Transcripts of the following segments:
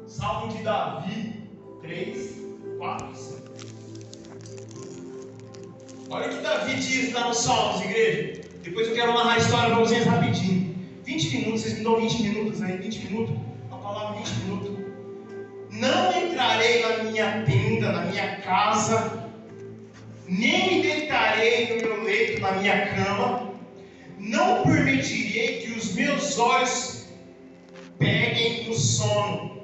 Salmo de Davi 3, 4 e 5. Olha o que Davi diz lá nos Salmos, igreja. Depois eu quero narrar a história para vocês rapidinho. 20 minutos, vocês me dão 20 minutos aí, 20 minutos. A palavra 20 minutos. Não entrarei na minha tenda, na minha casa, nem me deitarei no meu leito, na minha cama. Não permitirei que os meus olhos peguem no sono,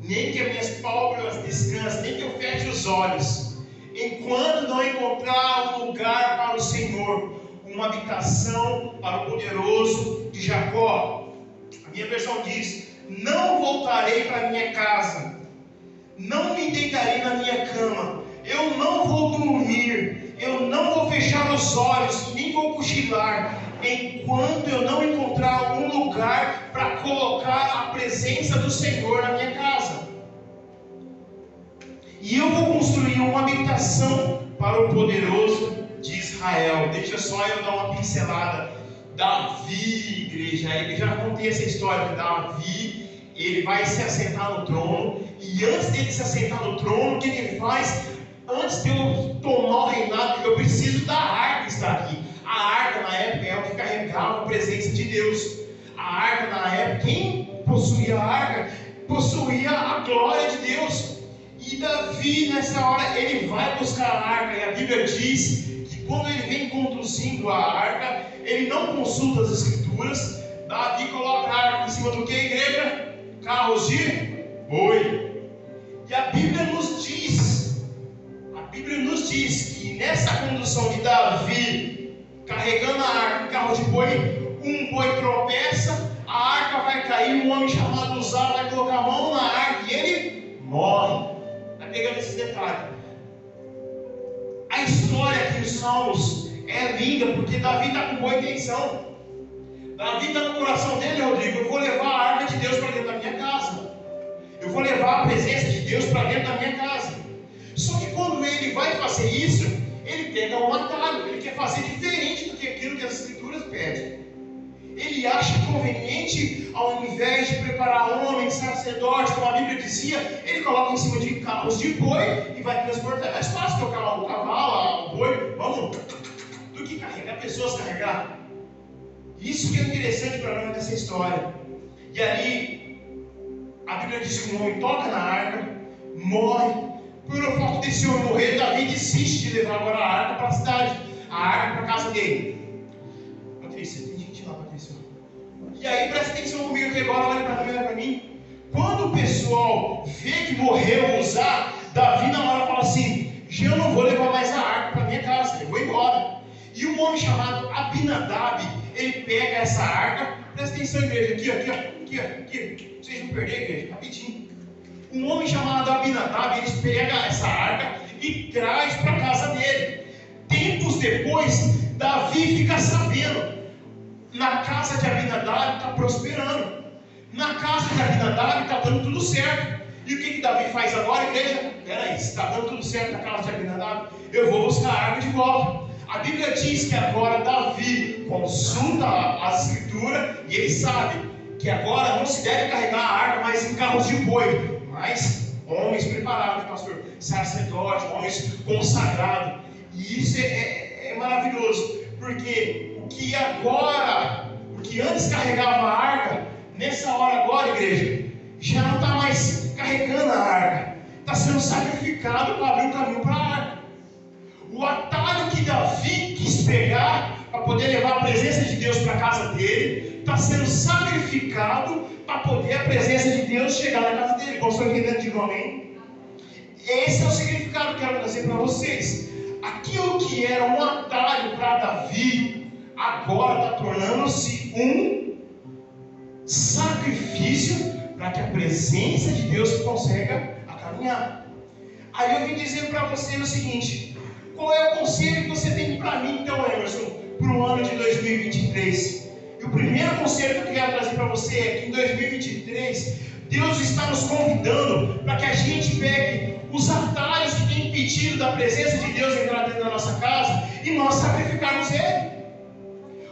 nem que as minhas pálpebras descansem, nem que eu feche os olhos, enquanto não encontrar um lugar para o Senhor, uma habitação para o poderoso de Jacó. A minha versão diz: não voltarei para minha casa, não me deitarei na minha cama, eu não vou dormir, eu não vou fechar os olhos, nem vou cochilar, enquanto eu não encontrar um lugar para colocar a presença do Senhor na minha casa. E eu vou construir uma habitação para o poderoso de Israel. Deixa só eu dar uma pincelada. Davi, igreja, ele já contei essa história de Davi. Ele vai se assentar no trono, e antes dele se assentar no trono, o que ele faz? Antes de eu tomar o reinado, eu preciso da arca que está aqui. A arca na época é o que carregava a presença de Deus. A arca na época, quem possuía a arca, possuía a glória de Deus. E Davi, nessa hora, ele vai buscar a arca, e a Bíblia diz que quando ele vem conduzindo a arca, ele não consulta as escrituras. Davi coloca a arca em cima do que, igreja? Carros de boi. E a Bíblia nos diz que nessa condução de Davi, carregando a arca em carro de boi, um boi tropeça, a arca vai cair, um homem chamado Uzá vai colocar a mão na arca e ele morre. Vai pegando esses detalhes. A história aqui nos Salmos é linda, porque Davi está com boa intenção. Davi está no coração dele, Rodrigo: eu vou levar a arca de Deus para dentro da minha casa. Eu vou levar a presença de Deus para dentro da minha casa. Só que quando ele vai fazer isso, ele pega um atalho. Ele quer fazer diferente do que aquilo que as escrituras pedem. Ele acha conveniente, ao invés de preparar homens, sacerdotes, como a Bíblia dizia, ele coloca em cima de carros de boi e vai transportar. É mais fácil tocar o cavalo, o boi, vamos, do que carregar pessoas, carregar. Isso que é interessante para nós dessa história. E ali, a Bíblia diz que um homem toca na arca, morre. Por o fato desse homem morrer, Davi desiste de levar agora a arca para a cidade, a arca para a casa dele. Patrícia, tem gente lá, Patrícia. E aí, presta atenção comigo aqui agora, olha para mim. Quando o pessoal vê que morreu Uzá, Davi na hora fala assim: eu não vou levar mais a arca para minha casa, eu vou embora. E um homem chamado Abinadab, ele pega essa arca, presta atenção, igreja, aqui, vocês não perderem, igreja, rapidinho. Um homem chamado Abinadab, ele pega essa arca e traz para a casa dele. Tempos depois, Davi fica sabendo, na casa de Abinadab está prosperando, na casa de Abinadab está dando tudo certo. E o que Davi faz agora, igreja? Peraí, se está dando tudo certo na casa de Abinadab, eu vou buscar a arca de volta. A Bíblia diz que agora Davi consulta as escrituras e ele sabe que agora não se deve carregar a arca mais em carros de boi, mas homens preparados, pastor, sacerdote, homens consagrados. E isso é maravilhoso, porque o que antes carregava a arca, nessa hora agora, igreja, já não está mais carregando a arca, está sendo sacrificado para abrir o caminho para a arca. O atalho que Davi quis pegar para poder levar a presença de Deus para a casa dele, está sendo sacrificado para poder a presença de Deus chegar na casa dele. Como estão entendendo? Digo amém? Esse é o significado que eu quero trazer para vocês. Aquilo que era um atalho para Davi, agora está tornando-se um sacrifício para que a presença de Deus consiga caminhar. Aí eu vim dizer para você o seguinte: qual é o conselho que você tem para mim, então, Emerson, para o ano de 2023? E o primeiro conselho que eu quero trazer para você é que em 2023, Deus está nos convidando para que a gente pegue os atalhos que tem impedido da presença de Deus entrar dentro da nossa casa e nós sacrificarmos Ele.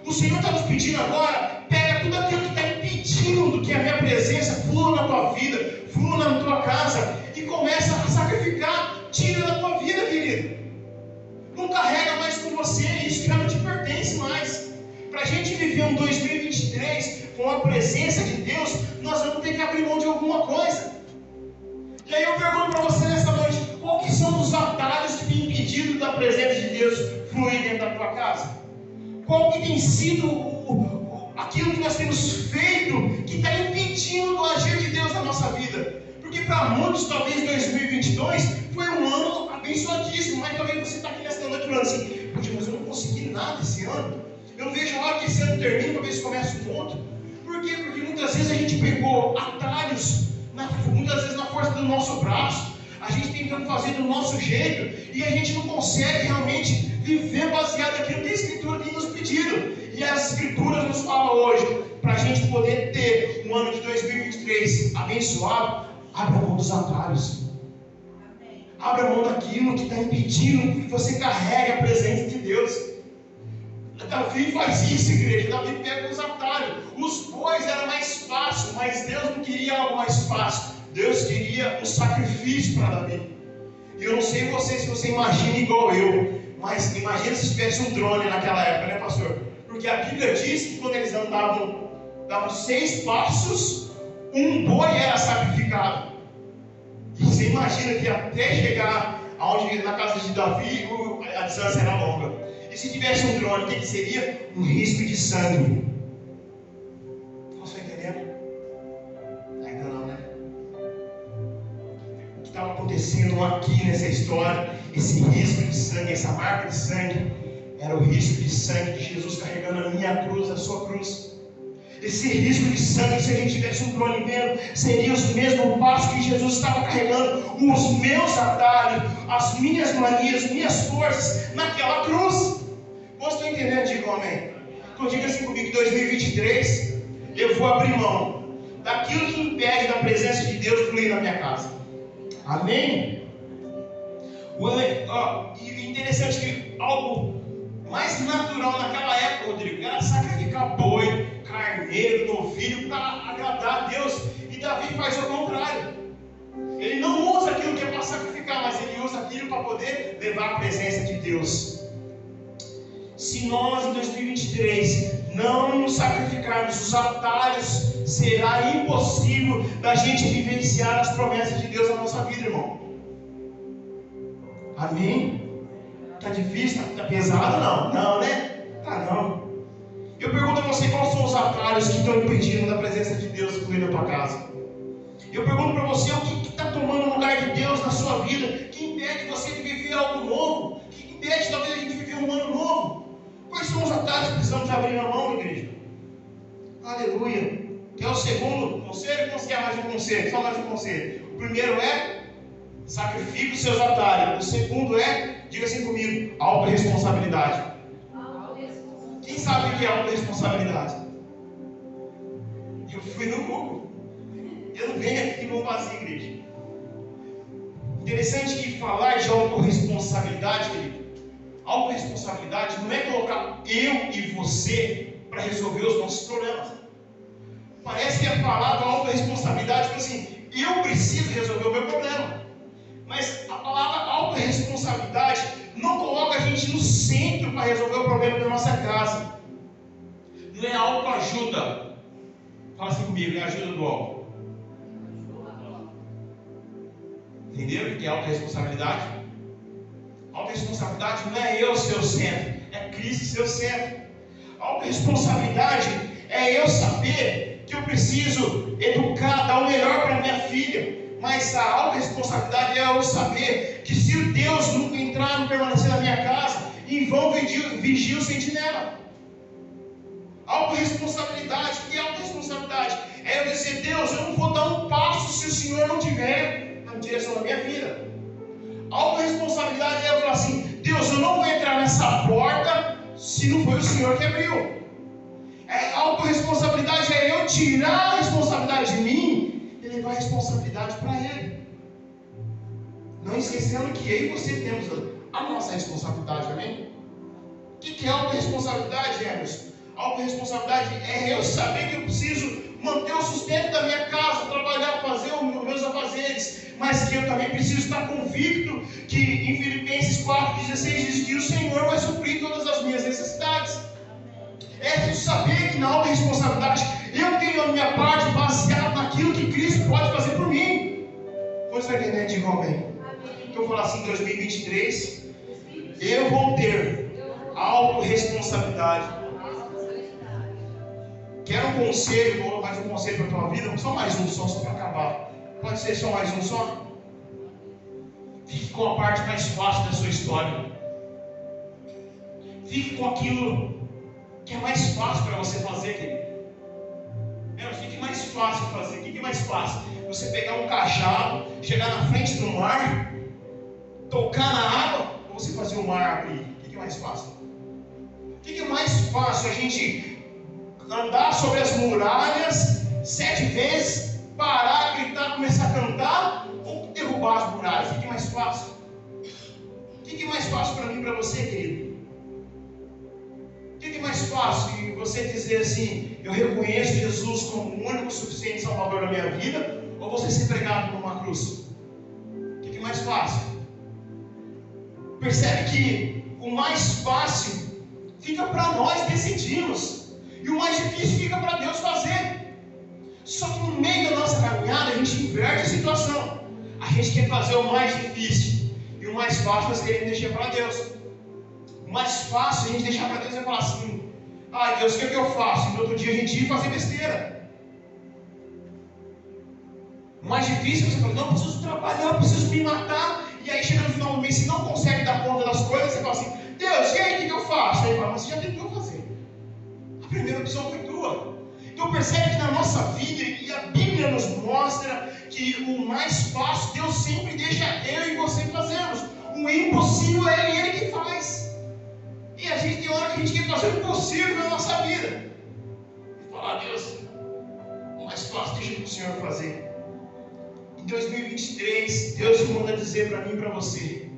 O Senhor está nos pedindo agora: pega tudo aquilo que está impedindo que a minha presença flua na tua vida, flua na tua gente viver um 2023 com a presença de Deus, nós vamos ter que abrir mão de alguma coisa. E aí eu pergunto para você nessa noite, qual que são os atalhos que têm impedido da presença de Deus fluir dentro da tua casa? Qual que tem sido aquilo que nós temos feito que está impedindo o agir de Deus na nossa vida? Porque para muitos, talvez 2022 foi um ano abençoadíssimo, mas talvez você está aqui nessa noite falando assim, poxa, mas eu não consegui nada esse ano. Eu não vejo a hora que esse ano termina para ver se começa um outro. Por quê? Porque muitas vezes a gente pegou atalhos, muitas vezes na força do nosso braço, a gente tentando fazer do nosso jeito e a gente não consegue realmente viver baseado naquilo que a Escritura tem nos pedido. E as Escrituras nos falam hoje, para a gente poder ter um ano de 2023 abençoado, abra mão dos atalhos. Abra mão daquilo que está impedindo que você carregue a presença de Deus. Davi faz isso, igreja. Davi pega os atalhos. Os bois era mais fácil, mas Deus não queria algo mais fácil. Deus queria um sacrifício para Davi. E eu não sei você, se você imagina igual eu, mas imagina se tivesse um drone naquela época, né, pastor? Porque a Bíblia diz que quando eles davam 6 passos, um boi era sacrificado. E você imagina que até chegar na casa de Davi, a distância era longa. E se tivesse um drone, o que seria? Um risco de sangue. Você está entendendo? Ainda não, né? O que estava acontecendo aqui nessa história, esse risco de sangue, essa marca de sangue, era o risco de sangue de Jesus carregando a minha cruz, a sua cruz. Esse risco de sangue, se a gente tivesse um drone vendo, seria os mesmos passos que Jesus estava carregando, os meus atalhos, as minhas manias, minhas forças, naquela cruz. Você está entendendo? Diga amém. Então diga assim comigo, que 2023 eu vou abrir mão daquilo que impede da presença de Deus fluir na minha casa. Amém? E interessante que algo mais natural naquela época, Rodrigo, era sacrificar boi, carneiro, novilho para agradar a Deus. E Davi faz o contrário. Ele não usa aquilo que é para sacrificar, mas ele usa aquilo para poder levar a presença de Deus. Se nós em 2023 não nos sacrificarmos os atalhos, será impossível da gente vivenciar as promessas de Deus na nossa vida, irmão. Amém? Está difícil? Está pesado? Não. Não, né? Tá não. Eu pergunto a você, quais são os atalhos que estão impedindo da presença de Deus fluir na tua casa? Eu pergunto para você, o que está tomando o lugar de Deus na sua vida? Que impede você de viver algo novo? Que impede talvez a gente viver um ano novo? Quais são os atalhos que precisamos abrir na mão, igreja? Aleluia. Quer o segundo conselho? Não quer mais um conselho? Só mais um conselho. O primeiro é, sacrifique os seus atalhos. O segundo é, diga assim comigo, autorresponsabilidade. Quem sabe o que é autorresponsabilidade? Eu fui no Google. Eu não venho aqui com vazio, igreja. Interessante que falar de autorresponsabilidade, querido, autorresponsabilidade não é colocar eu e você para resolver os nossos problemas. Parece que a palavra autorresponsabilidade é assim, eu preciso resolver o meu problema. Mas a palavra autorresponsabilidade não coloca a gente no centro para resolver o problema da nossa casa. Não é autoajuda. Fala assim comigo, é ajuda do alto. Entenderam o que é autorresponsabilidade? Autorresponsabilidade não é eu ser o centro, é Cristo ser o centro. Autorresponsabilidade é eu saber que eu preciso educar, dar o melhor para minha filha. Mas a autorresponsabilidade é eu saber que se o Deus nunca entrar, não permanecer na minha casa, em vão vigia o sentinela. Autorresponsabilidade, o que é autorresponsabilidade? É eu dizer, Deus, eu não vou dar um passo se o Senhor não tiver na direção da minha vida. Autorresponsabilidade é eu falar assim, Deus, eu não vou entrar nessa porta se não foi o Senhor que abriu. Autorresponsabilidade é eu tirar a responsabilidade de mim e levar a responsabilidade para Ele. Não esquecendo que eu e você temos a nossa responsabilidade, amém? O que é autorresponsabilidade, Emerson? Autorresponsabilidade é eu saber que eu preciso manter o sustento da minha casa, trabalhar, fazer os meus afazeres, mas que eu também preciso estar convicto que em Filipenses 4,16 diz que o Senhor vai suprir todas as minhas necessidades. É saber que na autorresponsabilidade eu tenho a minha parte baseada naquilo que Cristo pode fazer por mim. Você vai entender? Diga amém. Então eu vou falar assim, 2023, eu vou ter autorresponsabilidade. Quer um conselho, ou mais um conselho para a tua vida? Só mais um, só para acabar. Pode ser só mais um só? Fique com a parte mais fácil da sua história. Fique com aquilo que é mais fácil para você fazer, querido. Fique mais fácil fazer. O que é mais fácil? Você pegar um cajado, chegar na frente do mar, tocar na água, ou você fazer o mar abrir? O que é mais fácil? O que é mais fácil? A gente andar sobre as muralhas 7 vezes, parar, gritar, começar a cantar, ou derrubar as muralhas? O que é mais fácil? O que é mais fácil para mim e para você, querido? O que é mais fácil? Você dizer assim, eu reconheço Jesus como o único suficiente Salvador da minha vida, ou você ser pregado numa cruz? O que é mais fácil? Percebe que o mais fácil fica para nós decidirmos, e o mais difícil fica para Deus fazer. Só que no meio da nossa caminhada a gente inverte a situação. A gente quer fazer o mais difícil, e o mais fácil nós queremos deixar para Deus. O mais fácil a gente deixar para Deus é falar assim, ai Deus, o que é que eu faço? E no outro dia a gente ir fazer besteira. O mais difícil é você falar, não, eu preciso trabalhar, eu preciso me matar. E aí chega no final do mês, se não consegue dar conta das coisas, você fala assim, Deus, e aí o que eu faço? Aí ele fala, mas você já tentou fazer. A primeira opção foi tua. Então percebe que na nossa vida, e a Bíblia nos mostra que o mais fácil, Deus sempre deixa eu e você fazermos. O impossível é Ele que faz. E a gente tem hora que a gente quer fazer o impossível na nossa vida. E falar, Deus, o mais fácil deixa para o Senhor fazer. Em 2023, Deus manda dizer para mim e para você,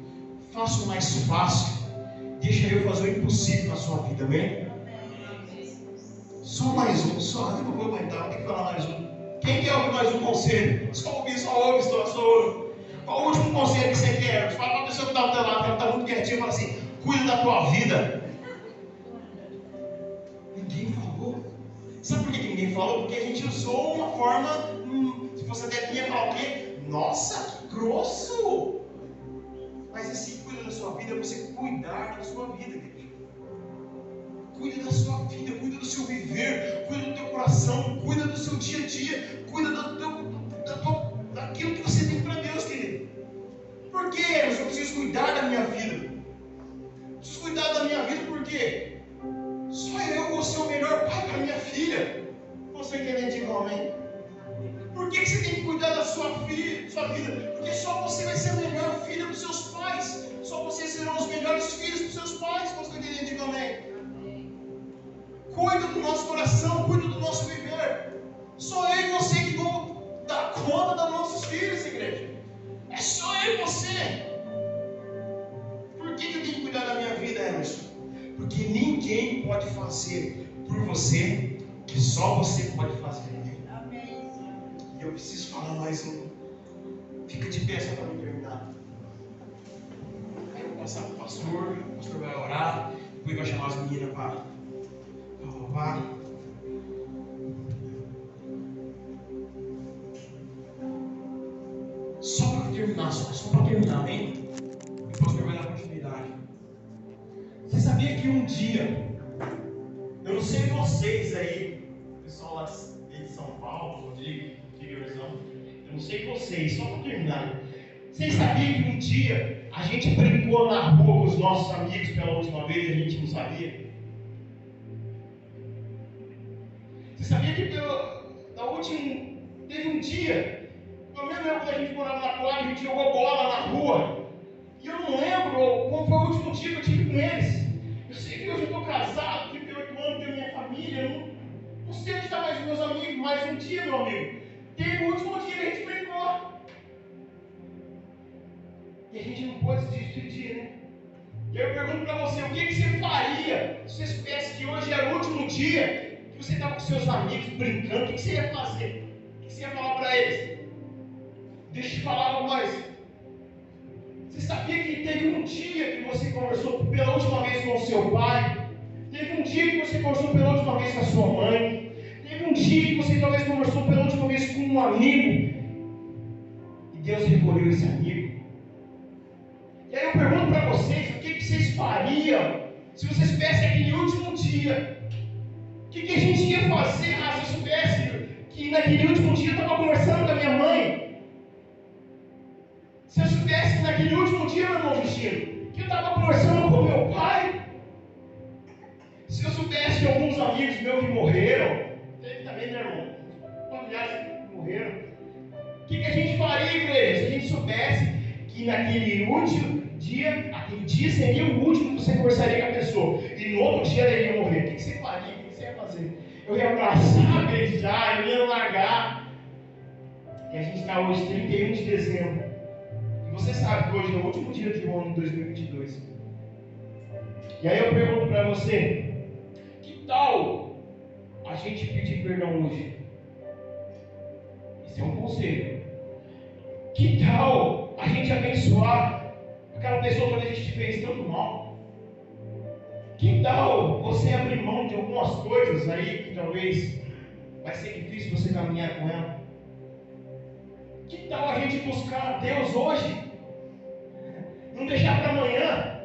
faça o mais fácil, deixa eu fazer o impossível na sua vida, amém? Só mais um, só, eu não vou aguentar, vou ter que falar mais um. Quem quer ouvir mais um conselho? Só ouve. Qual o último conselho que você quer? Fala para a pessoa que está do teu lado, que ela está muito quietinha, fala assim, cuida da tua vida. Ninguém falou. Sabe por que ninguém falou? Porque a gente usou uma forma, se fosse até minha, falar o quê? Nossa, que grosso! Mas esse cuida da sua vida é você cuidar da sua vida, querido. Cuida da sua vida, cuida do seu viver, cuida do teu coração, cuida do seu dia a dia, cuida daquilo que você tem para Deus, querido. Por quê? Eu preciso cuidar da minha vida. Preciso cuidar da minha vida por quê? Só eu vou ser o melhor pai para minha filha. Você entende igual, amém? Por que você tem que cuidar da sua vida? Porque só você vai ser a melhor filha dos seus pais. Só vocês serão os melhores filhos dos seus pais. Você entende igual, amém? Cuida do nosso coração, cuida do nosso viver. Só eu e você que vão dar conta dos nossos filhos, igreja. É só eu e você. Por que eu tenho que cuidar da minha vida, Emerson? Porque ninguém pode fazer por você o que só você pode fazer. Amém. E eu preciso falar mais um. Fica de pé só para me terminar. Aí eu vou passar para o pastor vai orar, depois vai chamar as meninas para louvar. Só para terminar, só para terminar, hein? O pastor vai dar continuidade. Você sabia que um dia, eu não sei vocês aí, pessoal lá de São Paulo, Rodrigo, eu não sei vocês, só para terminar. Vocês sabiam que um dia a gente brincou na rua com os nossos amigos pela última vez e a gente não sabia? Você sabia que teve um dia, eu me lembro quando a gente morava na quadra, a gente jogou bola na rua, e eu não lembro qual foi o último dia que eu tive com eles. Eu sei que hoje eu estou casado, 38 anos, tenho minha família, não sei onde está mais meus amigos, mas um dia, meu amigo, teve o último dia que a gente brincou. E a gente não pode se despedir, né? E aí eu pergunto para você, o que você faria se você soubesse que hoje era o último dia que você estava com seus amigos brincando? O que você ia fazer? O que você ia falar para eles? Deixa eu te falar algo mais. Você sabia que teve um dia que você conversou pela última vez com o seu pai? Teve um dia que você conversou pela última vez com a sua mãe? Teve um dia que você talvez conversou pela última vez com um amigo e Deus recolheu esse amigo? E aí eu pergunto para vocês, o que vocês fariam se você soubesse aquele último dia? O que a gente ia fazer se eu soubesse que naquele último dia eu estava conversando com a minha mãe? Se eu soubesse que naquele último dia, meu irmão Vestido, que eu estava conversando com o meu pai? Se eu soubesse que alguns amigos meus que morreram, teve também, meu irmão, familiares que morreram, o que a gente faria, igreja, se a gente soubesse que naquele último dia, aquele dia seria o último que você conversaria com a pessoa, e no outro dia ele ia morrer? O que você faria? O que você ia fazer? Eu ia abraçar, beijar, eu ia largar. E a gente está hoje, 31 de dezembro. E você sabe que hoje é o último dia do ano de 2022. E aí eu pergunto para você, que tal a gente pedir perdão hoje? Isso é um conselho. Que tal a gente abençoar aquela pessoa quando a gente fez tanto mal? Que tal você abrir mão de algumas coisas aí que talvez vai ser difícil você caminhar com ela? Que tal a gente buscar a Deus hoje? Não deixar para amanhã?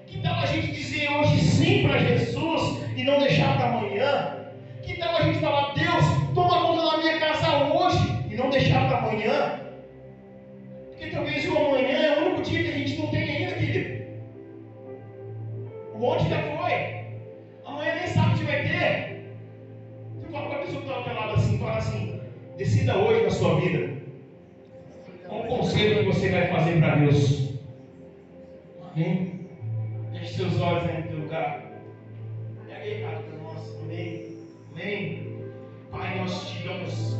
Que tal a gente dizer hoje sim para Jesus e não deixar para amanhã? Que tal a gente falar, Deus, toma conta da minha casa hoje e não deixar para amanhã? Porque talvez o amanhã é o único dia que a gente não tem ainda, querido. O ontem já foi. Amanhã nem sabe se vai ter. Você fala para a pessoa que está ao teu lado assim, fala assim, decida hoje na sua vida. Qual o conselho que você vai fazer para Deus? Amém? Deixe seus olhos aí no teu lugar. Pega aí, cara, para nós. Amém. Amém. Pai, nós te damos